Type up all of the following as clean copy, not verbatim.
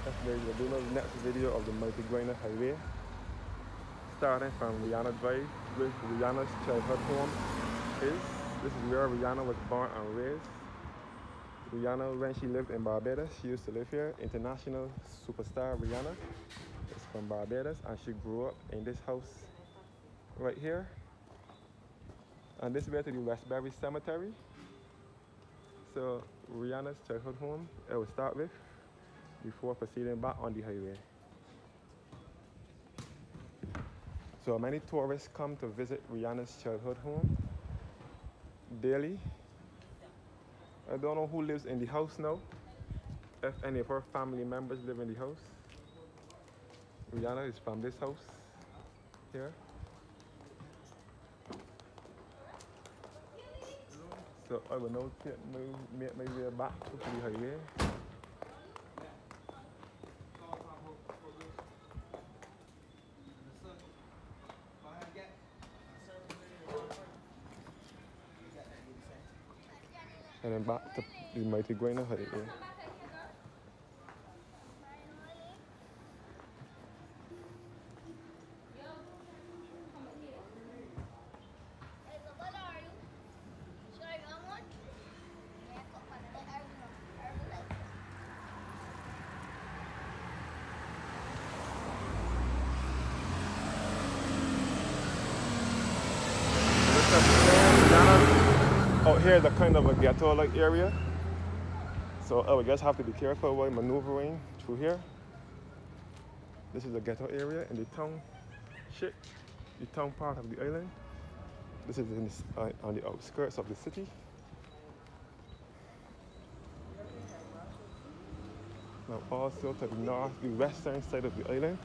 Yesterday we're doing the next video of the mighty Grynner highway, starting from Rihanna Drive, which Rihanna's childhood home is. This is where Rihanna was born and raised. Rihanna, when she lived in Barbados, she used to live here. International superstar Rihanna is from Barbados, and she grew up in this house right here. And this way to the Westbury Cemetery. So Rihanna's childhood home, I will start with before proceeding back on the highway. So many tourists come to visit Rihanna's childhood home daily. I don't know who lives in the house now, if any of her family members live in the house. Rihanna is from this house here. So I will now make my way back to the highway. And then back to the mighty Grynner highway. Out here is a kind of a ghetto-like area, so I would just have to be careful while maneuvering through here. This is a ghetto area in the town part of the island. This is on the outskirts of the city. Now also to the western side of the island.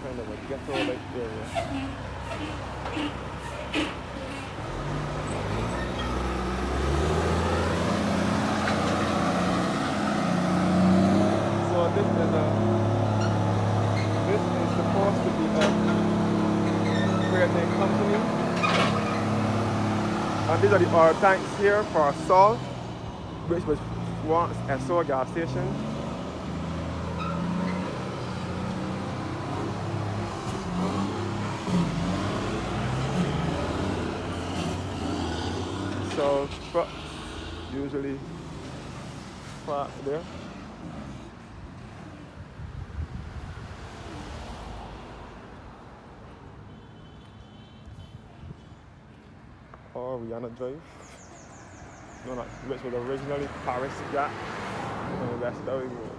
Kind of a ghetto-like area. So this is supposed to be a creating company. And these are the oil tanks here for salt, which was once a Esso gas station. So trucks usually parked there. Or Rihanna Drive, which was originally Paris Gap on Westbury Road.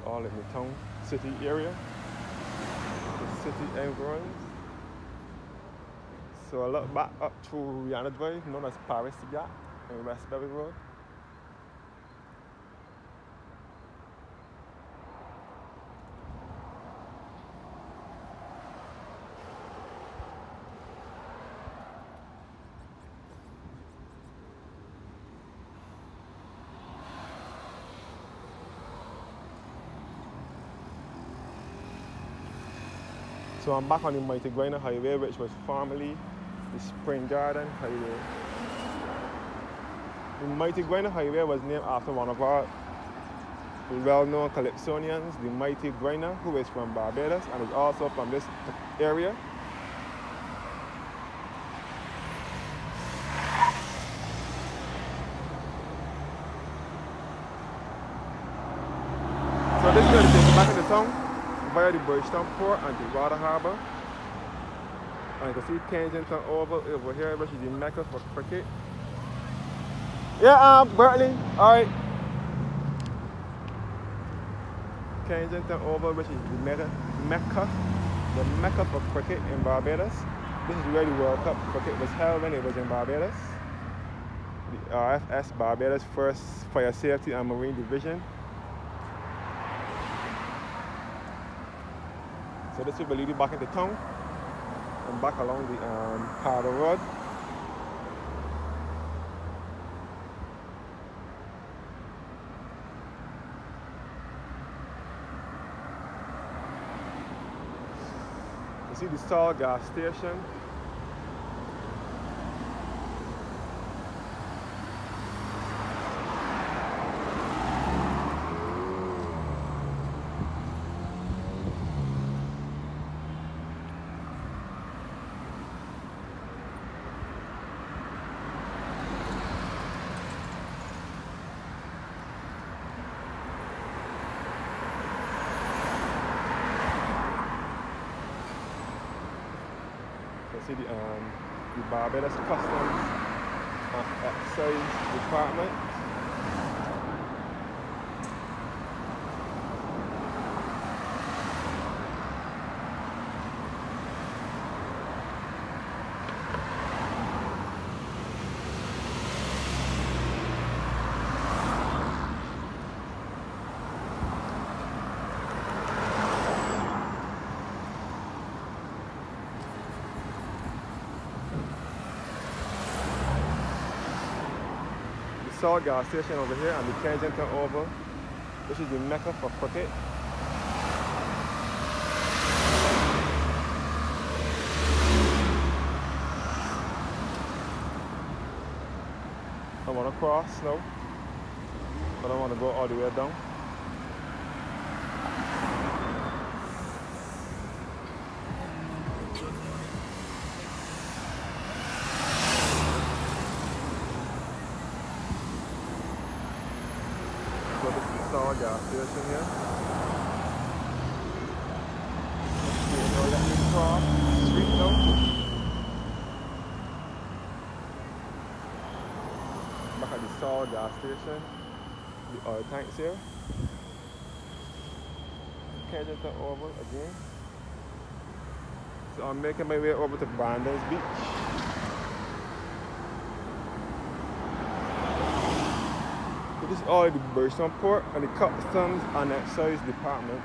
All in the town, city area, the city environs. So I look back up through Rihanna Drive, known as Paris Gap in Westbury Road. So I'm back on the mighty Grynner Highway, which was formerly the Spring Garden Highway. The mighty Grynner Highway was named after one of our well-known calypsonians, the mighty Grynner, who is from Barbados and is also from this area. So this is going to take you back in the town via the Bridgetown Port and the Water Harbour. And you can see Kensington Oval over here, which is the mecca for cricket. Yeah, Berkeley, all right. Kensington Oval, which is the Mecca for cricket in Barbados. This is where the World Cup cricket was held when it was in Barbados. The RFS Barbados 1st Fire Safety and Marine Division. So this will lead you back into town and back along the Harbour Road. You see the Star gas station. See the Barbados Customs and Excise Department. Salt gas station over here and the Kensington Oval, which is the Mecca for cricket. I want to cross now, but I want to go all the way down. So this is the Star gas station here. Let me cross the street now. Back at the Star gas station. The oil tanks here. Kensington Oval again. So I'm making my way over to Barbados Beach. This is all the Barbados Port and the Customs and Excise Department.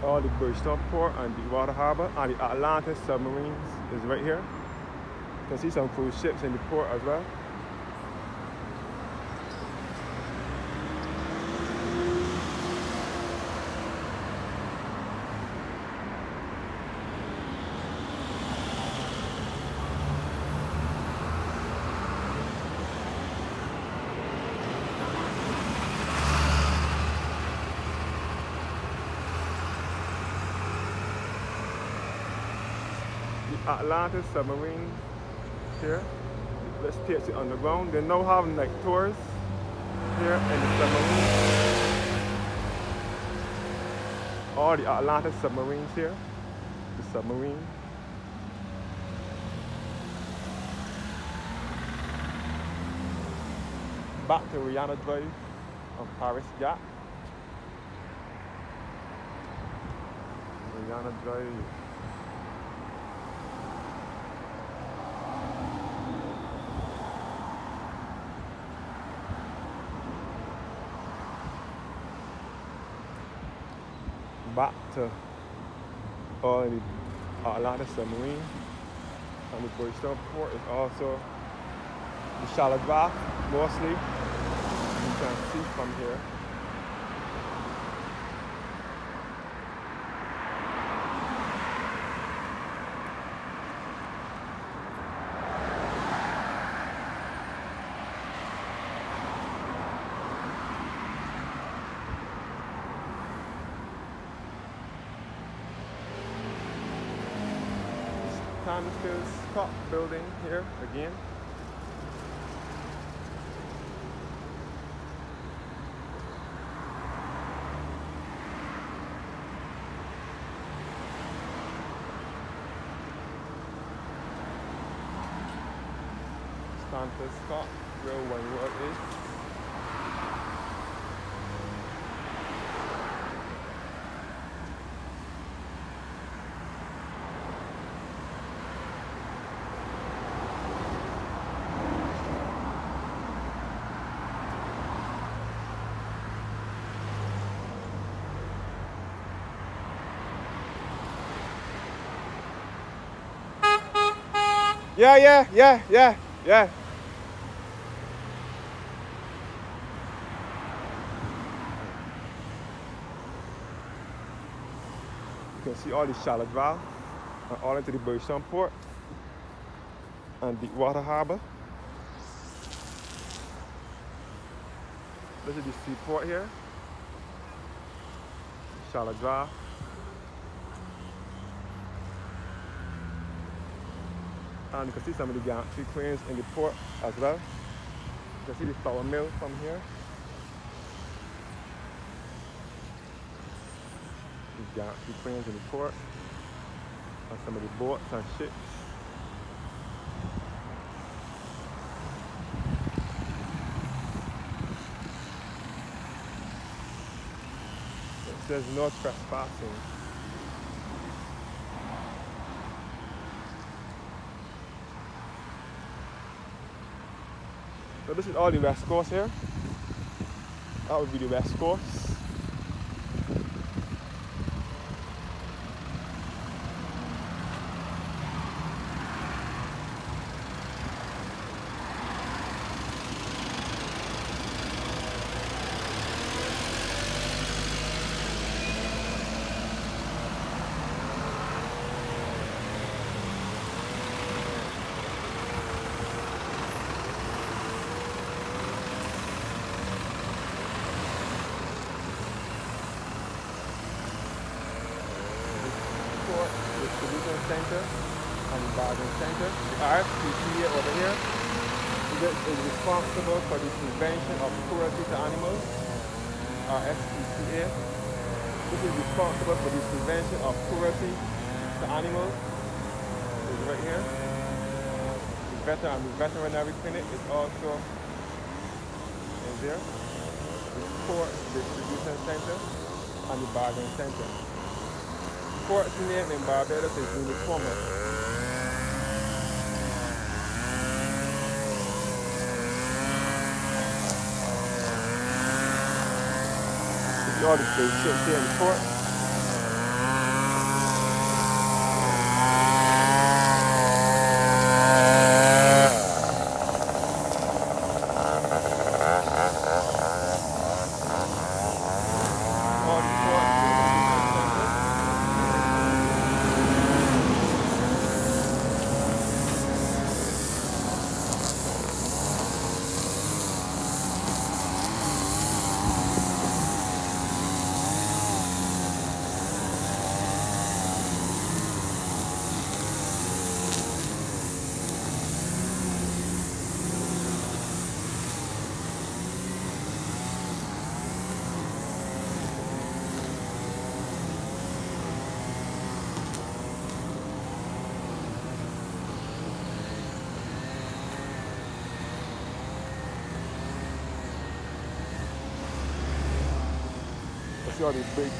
All the Barbados Port and the Water Harbour and the Atlantis submarines is right here. You can see some cruise ships in the port as well. Atlantis submarine here. Let's take it underground. They now have night tours here in the submarine. All the Atlantis submarines here. The submarine. Back to Grynner Drive on Paris Gap. Grynner Drive. Back to all the Atlantis submarine, and the Barbados Port is also the shallow draft mostly. You can see from here. Santos Scott building here again. Santos Scott, where one word is. Yeah. You can see all the Charlotte Valve and all into the Barbados port and Deepwater Harbor. This is the seaport here, Charlotte Valve. And you can see some of the gantry cranes in the port as well. You can see the flour mill from here. The gantry cranes in the port. And some of the boats and ships. It says no trespassing. So this is all the west coast here. That would be the west coast. Distribution Center and Bargain Center. The RSPCA over here is responsible for the prevention of cruelty to animals. RSPCA. This is responsible for the prevention of cruelty to animals. It's right here. The veterinary clinic is also in there. The Port Distribution Center and the Bargain Center. Port's name in Barbados is Uniforme. This is all the ships here in the port. See all these big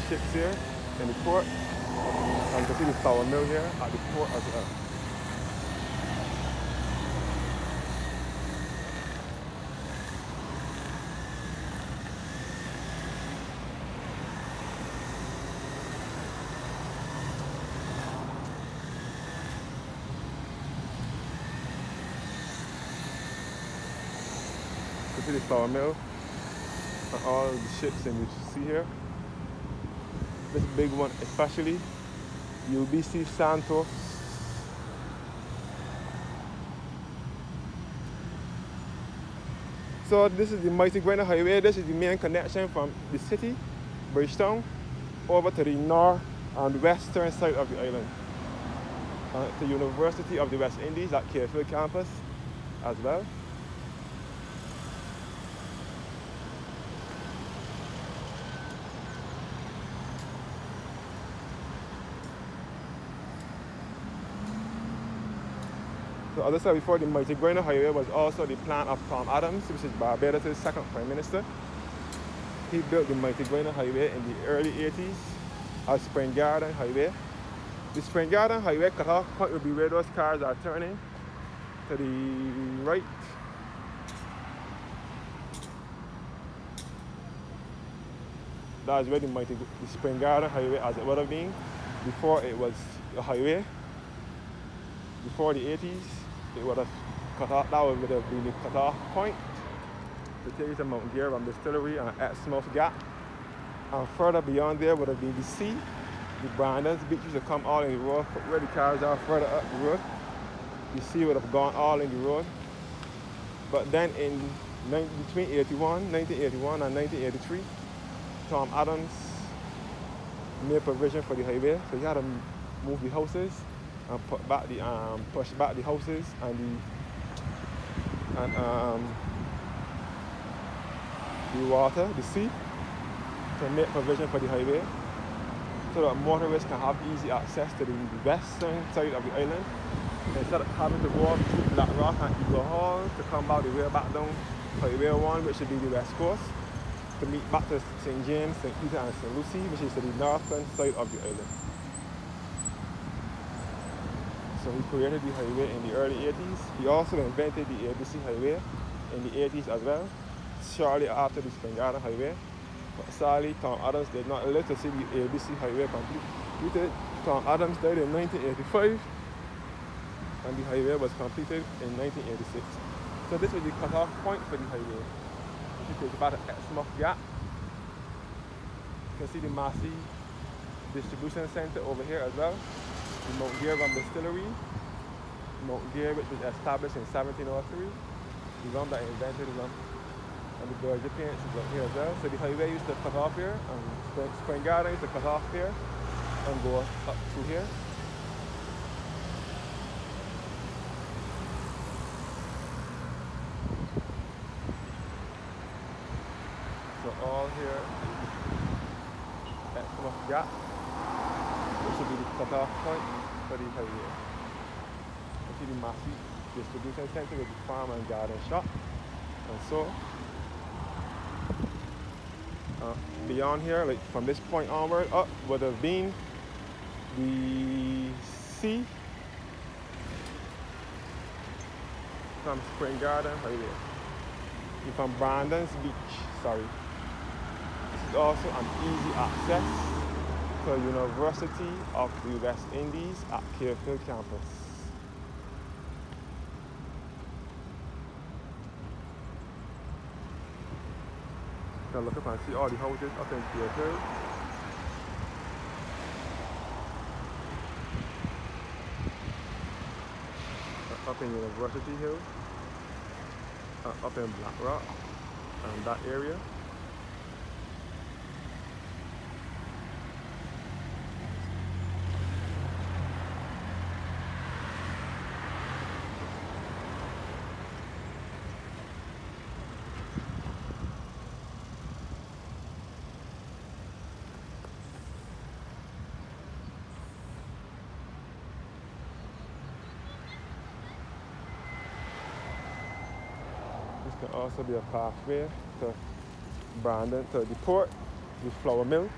ships here in the port. And you can see the flour mill here at the port as well. You can see the flour mill. And all the ships in which you see here. This big one especially, UBC Santos. So this is the mighty Grynner Highway. This is the main connection from the city, Bridgetown, over to the north and western side of the island. the University of the West Indies at Carefield campus as well. So as I said before, the mighty Grynner Highway was also the plan of Tom Adams, which is Barbados' second Prime Minister. He built the mighty Grynner Highway in the early 80s as Spring Garden Highway. The Spring Garden Highway cutoff point will be where those cars are turning to the right. That is where the Spring Garden Highway, as it would have been before it was a highway. Before the 80s, it would have cut off. That would have been the cutoff point to take you to Mount Gearum Distillery and Exmouth Gap. And further beyond there would have been the sea. The Brandon's Beach used to come all in the road where the cars are further up the road. The sea would have gone all in the road. But then between 1981 and 1983, Tom Adams made provision for the highway. So he had to move the houses and push back the houses and the water, the sea, to make provision for the highway, so that motorists can have easy access to the western side of the island, instead of having to go up to Black Rock and Eagle Hall to come back the way back down Highway 1, which should be the west coast, to meet back to St. James, St. Peter and St. Lucie, which is to the northern side of the island. So he created the highway in the early 80s. He also invented the ABC Highway in the 80s as well, shortly after the Spring Garden Highway. But sadly, Tom Adams did not live to see the ABC Highway completed. Tom Adams died in 1985, and the highway was completed in 1986. So this was the cutoff point for the highway. If you take about the Exmouth Gap, you can see the Massey Distribution Center over here as well. The Mount Gearum Distillery, Mount Gear, which was established in 1703. The rum that invented the rum, and the Belgian paints is up here as well. So the highway used to cut off here, and Spring Garden used to cut off here and go up through here. So all here at Exmouth Gap, which will be the cut-off point for the highway. You see the Massey Distribution Center with the farm and garden shop, and so beyond here, like from this point onward up, would have been the sea from Spring Garden Highway, from Brandon's Beach, sorry. This is also an easy access to University of the West Indies at Carefield campus. You can look up and see all the houses up in Carefield. Up in University Hill, up in Black Rock, and that area. This can also be a pathway to Brandon, to the port, the flour mill,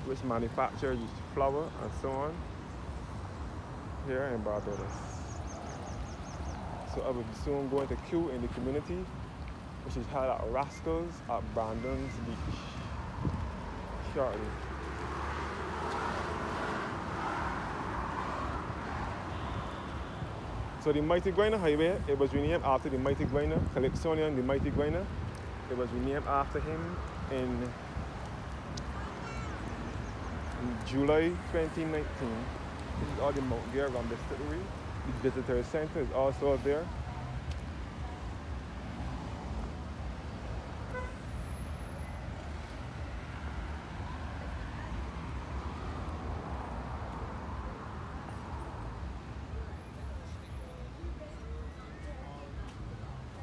which manufactures flour and so on here in Barbados. So I will be soon going to queue in the community, which is held at Rascals at Brandon's Beach shortly. So the Mighty Grynner Highway, it was renamed after the Mighty Grynner, Calypsonian, the Mighty Grynner. It was renamed after him in July 2019. This is all the Mount Gearum Distillery. The visitor center is also there.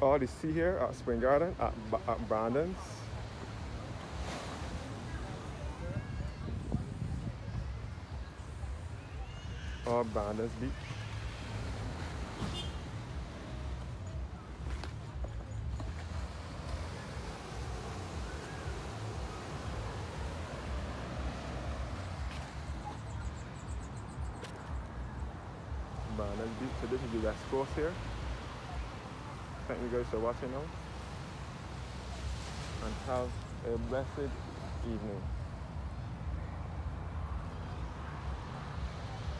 all the sea here at Spring Garden at Brandon's. Or Brandon's Beach. Brandon's Beach. So this is the West Coast here. Thank you guys for watching now. And have a blessed evening.